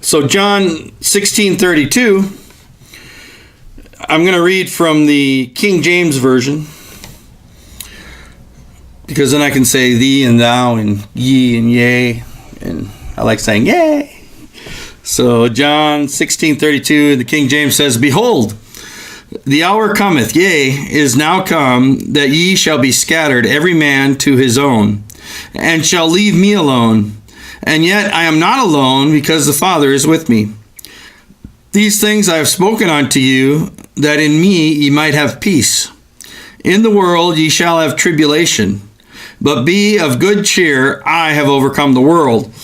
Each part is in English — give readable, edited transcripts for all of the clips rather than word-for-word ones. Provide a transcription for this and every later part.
So John 16:32, I'm going to read from the King James Version, because then I can say thee and thou and ye and yea, and I like saying yay. So John 16:32 in the King James says, Behold, the hour cometh, yea, is now come, that ye shall be scattered, every man to his own, and shall leave me alone. And yet I am not alone, because the Father is with me. These things I have spoken unto you, that in me ye might have peace. In the world ye shall have tribulation, but be of good cheer, I have overcome the world.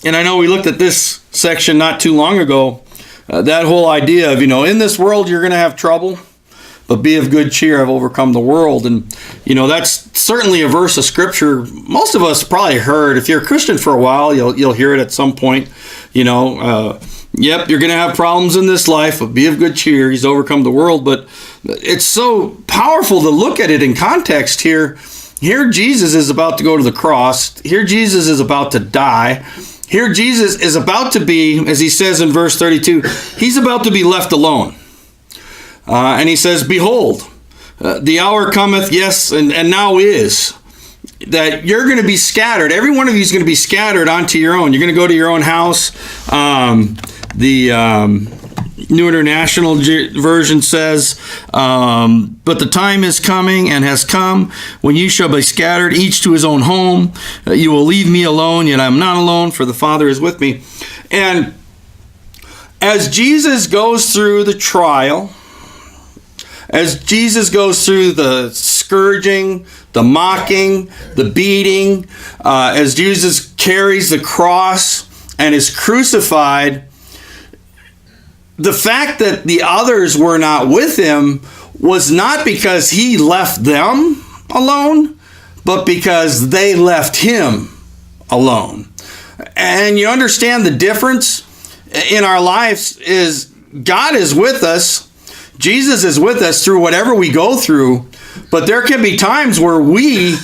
And I know we looked at this section not too long ago, that whole idea of, in this world you're going to have trouble, but be of good cheer, I've overcome the world. And, that's certainly a verse of Scripture most of us probably heard. If you're a Christian for a while, you'll hear it at some point. Yep, you're going to have problems in this life, but be of good cheer, he's overcome the world. But it's so powerful to look at it in context here. Here Jesus is about to go to the cross. Here Jesus is about to die. Here Jesus is about to be, as he says in verse 32, he's about to be left alone. And he says, Behold, the hour cometh, yes, and now is, that you're going to be scattered. Every one of you is going to be scattered onto your own. You're going to go to your own house. The New International Version says, but the time is coming and has come when you shall be scattered, each to his own home. You will leave me alone, yet I am not alone, for the Father is with me. And as Jesus goes through the trial, as Jesus goes through the scourging, the mocking, the beating, as Jesus carries the cross and is crucified, the fact that the others were not with him was not because he left them alone, but because they left him alone. And you understand the difference in our lives is God is with us. Jesus is with us through whatever we go through, but there can be times where we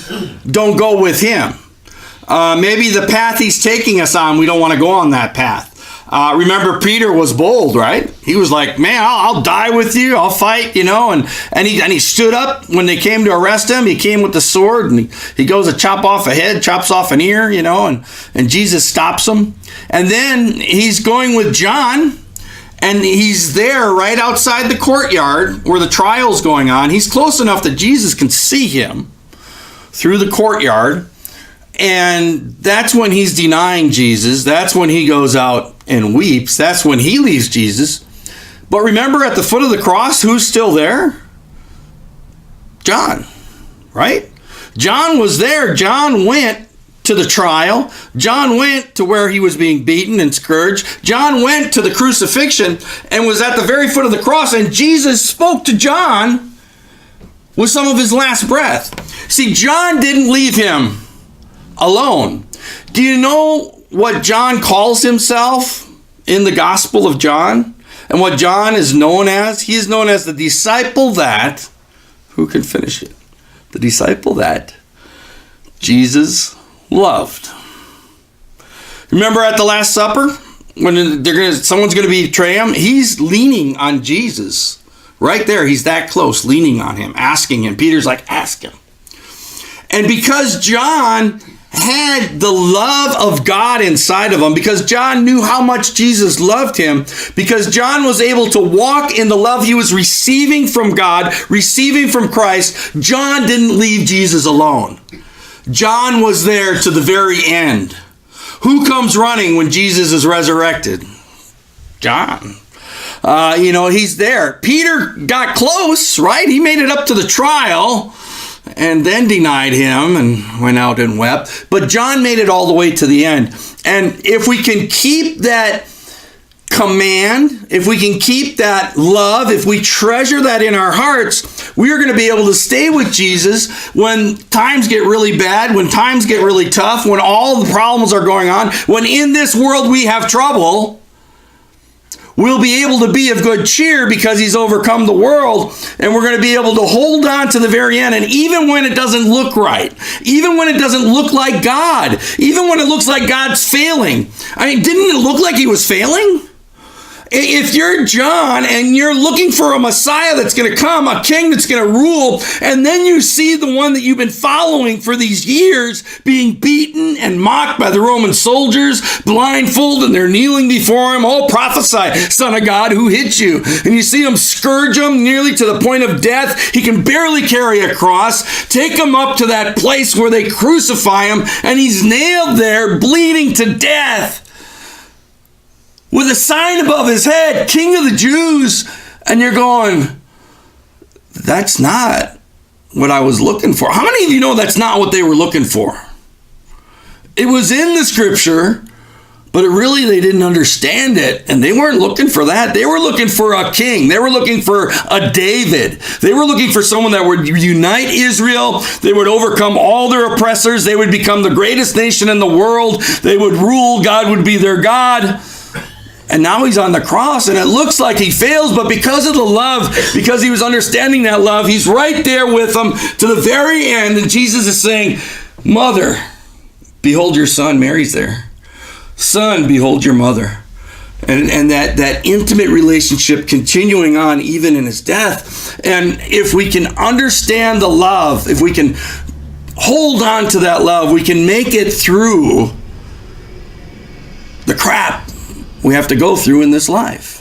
don't go with him. Maybe the path he's taking us on, we don't want to go on that path. Remember, Peter was bold, right? He was like, man, I'll die with you. I'll fight, and he stood up when they came to arrest him. He came with the sword, and he goes to chop off a head, chops off an ear, and Jesus stops him. And then he's going with John, and he's there right outside the courtyard where the trial's going on. He's close enough that Jesus can see him through the courtyard. And that's when he's denying Jesus. That's when he goes out and weeps. That's when he leaves Jesus. But remember, at the foot of the cross, who's still there? John, right? John was there. John went to the trial. John went to where he was being beaten and scourged. John went to the crucifixion and was at the very foot of the cross. And Jesus spoke to John with some of his last breath. See, John didn't leave him alone. Do you know what John calls himself in the Gospel of John? And what John is known as? He is known as the disciple that, who can finish it? The disciple that Jesus loved. Remember at the Last Supper, when someone's going to betray him, he's leaning on Jesus. Right there, he's that close, leaning on him, asking him. Peter's like, ask him. And because John had the love of God inside of him, because John knew how much Jesus loved him, because John was able to walk in the love he was receiving from God, receiving from Christ, John didn't leave Jesus alone. John was there to the very end. Who comes running when Jesus is resurrected? John. He's there. Peter got close, right? He made it up to the trial and then denied him and went out and wept. But John made it all the way to the end. And if we can keep that command, if we can keep that love, if we treasure that in our hearts, we are going to be able to stay with Jesus when times get really bad, when times get really tough, when all the problems are going on, when in this world we have trouble. We'll be able to be of good cheer because he's overcome the world, and we're going to be able to hold on to the very end. And even when it doesn't look right, even when it doesn't look like God, even when it looks like God's failing. I mean, didn't it look like he was failing? If you're John and you're looking for a Messiah that's going to come, a king that's going to rule, and then you see the one that you've been following for these years being beaten and mocked by the Roman soldiers, blindfolded, and they're kneeling before him, oh, prophesy, Son of God, who hit you? And you see him scourge him nearly to the point of death. He can barely carry a cross. Take him up to that place where they crucify him, and he's nailed there, bleeding to death, with a sign above his head, King of the Jews. And you're going, that's not what I was looking for. How many of you know that's not what they were looking for? It was in the scripture, but they didn't understand it. And they weren't looking for that. They were looking for a king. They were looking for a David. They were looking for someone that would unite Israel. They would overcome all their oppressors. They would become the greatest nation in the world. They would rule. God would be their God. And now he's on the cross, and it looks like he fails, but because of the love, because he was understanding that love, he's right there with them to the very end. And Jesus is saying, Mother, behold your son. Mary's there. Son, behold your mother. And that intimate relationship continuing on even in his death. And if we can understand the love, if we can hold on to that love, we can make it through the crap we have to go through in this life.